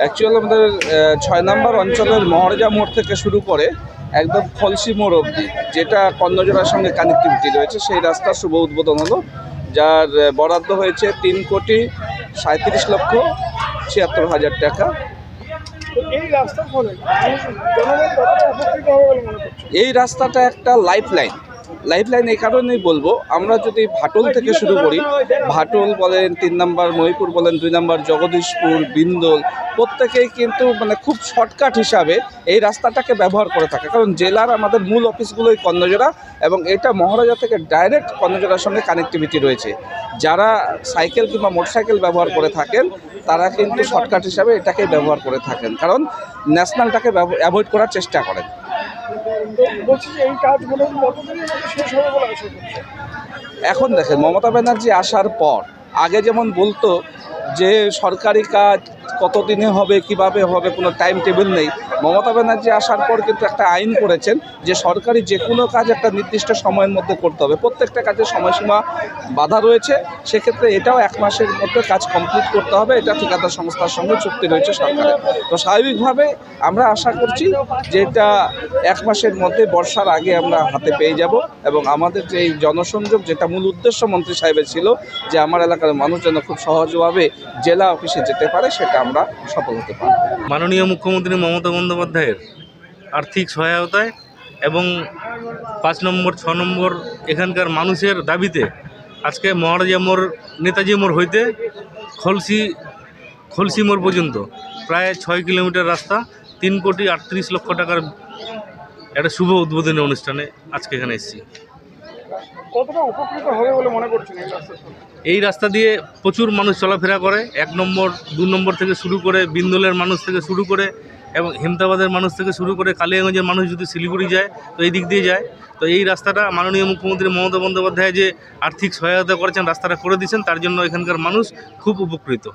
Actually আমাদের ৬ নম্বর অঞ্চলের মহারাজা মোড় থেকে শুরু করে একদম খলসি মোড় অবধি যেটা কর্ণজোড়ার সঙ্গে কানেক্টিভিটি রয়েছে সেই রাস্তার শুভ উদ্বোধন হলো, যার বরাদ্দ হয়েছে ৩,37,76,৭৬ টাকা। এই রাস্তাটা একটা লাইফলাইন এই কারণেই বলবো, আমরা যদি ভাটল থেকে শুরু করি, ভাটল বলেন, ৩ নম্বর মহিপুর বলেন, ২ নম্বর জগদীশপুর, বিন্দল, প্রত্যেকেই কিন্তু মানে খুব শর্টকাট হিসাবে এই রাস্তাটাকে ব্যবহার করে থাকে, কারণ জেলার আমাদের মূল অফিসগুলোই কর্ণজোড়া এবং এটা মহারাজা থেকে ডাইরেক্ট কর্ণজোড়ার সঙ্গে কানেক্টিভিটি রয়েছে। যারা সাইকেল কিংবা মোটরসাইকেল ব্যবহার করে থাকেন তারা কিন্তু শর্টকাট হিসাবে এটাকে ব্যবহার করে থাকেন, কারণ ন্যাশনালটাকে অ্যাভয়েড করার চেষ্টা করেন। এখন দেখেন, মমতা ব্যানার্জি আসার পর আগে যেমন বলতো যে সরকারি কাজ কতদিনে হবে, কিভাবে হবে, কোনো টাইম টেবিল নেই। মমতা ব্যানার্জি আসার পর কিন্তু একটা আইন করেছেন যে সরকারি যে কোনো কাজ একটা নির্দিষ্ট সময়ের মধ্যে করতে হবে, প্রত্যেকটা কাজের সময়সীমা বাধা রয়েছে। সেক্ষেত্রে এটাও 1 মাসের মধ্যে কাজ কমপ্লিট করতে হবে, এটা ঠিকাদার সংস্থার সঙ্গে চুক্তি রয়েছে সরকারের। তো স্বাভাবিকভাবে আমরা আশা করছি যে এটা 1 মাসের মধ্যে বর্ষার আগে আমরা হাতে পেয়ে যাব এবং আমাদের যে এই জনসংযোগ, যেটা মূল উদ্দেশ্য মন্ত্রী সাহেবের ছিল যে আমার এলাকার মানুষ যেন খুব সহজভাবে জেলা অফিসে যেতে পারে, সেটা আমরা সফল হতে পারি। মাননীয় মুখ্যমন্ত্রী মমতা বন্দ্যোপাধ্যায়ের আর্থিক সহায়তায় এবং 5 নম্বর 6 নম্বর এখানকার মানুষের দাবিতে আজকে মহারাজা মোড়, নেতাজি মোড় হইতে খলসি মোড় পর্যন্ত প্রায় 6 কিলোমিটার রাস্তা 3,38,00,000 টাকার একটা শুভ উদ্বোধনী অনুষ্ঠানে আজকে এখানে এসেছি। কতটা উপকৃত হবে বলে মনে করছেন এই রাস্তা দিয়ে প্রচুর মানুষ চলাফেরা করে, 1 নম্বর 2 নম্বর থেকে শুরু করে, বিন্দলের মানুষ থেকে শুরু করে এবং হেমতাবাদের মানুষ থেকে শুরু করে কালিয়াগঞ্জের মানুষ যদি শিলিগুড়ি যায় তো এই দিক দিয়ে যায়। তো এই রাস্তাটা মাননীয় মুখ্যমন্ত্রী মমতা বন্দ্যোপাধ্যায় যে আর্থিক সহায়তা করেছেন, রাস্তাটা করে দিয়েছেন, তার জন্য এখানকার মানুষ খুব উপকৃত।